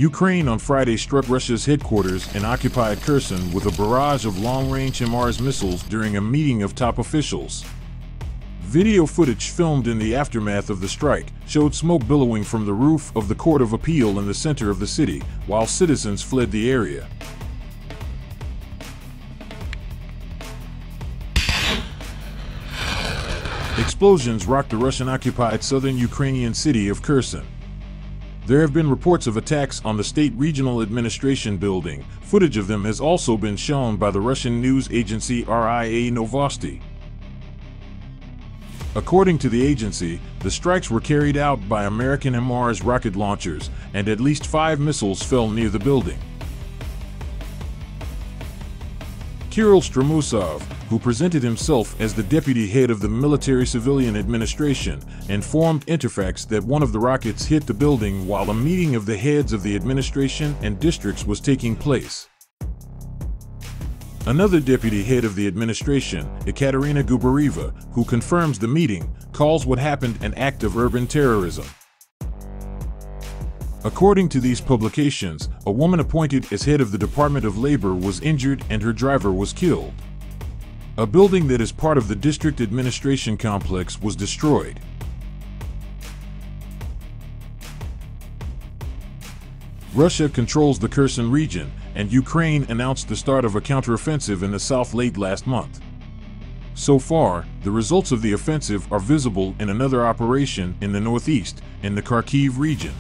Ukraine on Friday struck Russia's headquarters in occupied Kherson with a barrage of long-range Himars missiles during a meeting of top officials. Video footage filmed in the aftermath of the strike showed smoke billowing from the roof of the Court of Appeal in the center of the city, while citizens fled the area. Explosions rocked the Russian-occupied southern Ukrainian city of Kherson. There have been reports of attacks on the state regional administration building. Footage of them has also been shown by the Russian news agency RIA Novosti. According to the agency, the strikes were carried out by American Himars rocket launchers, and at least 5 missiles fell near the building. Kirill Stremusov, who presented himself as the deputy head of the military-civilian administration, informed Interfax that one of the rockets hit the building while a meeting of the heads of the administration and districts was taking place. Another deputy head of the administration, Ekaterina Gubareva, who confirms the meeting, calls what happened an act of urban terrorism. According to these publications, a woman appointed as head of the Department of Labor was injured and her driver was killed. A building that is part of the district administration complex was destroyed. Russia controls the Kherson region, and Ukraine announced the start of a counteroffensive in the south late last month. So far, the results of the offensive are visible in another operation in the northeast, in the Kharkiv region.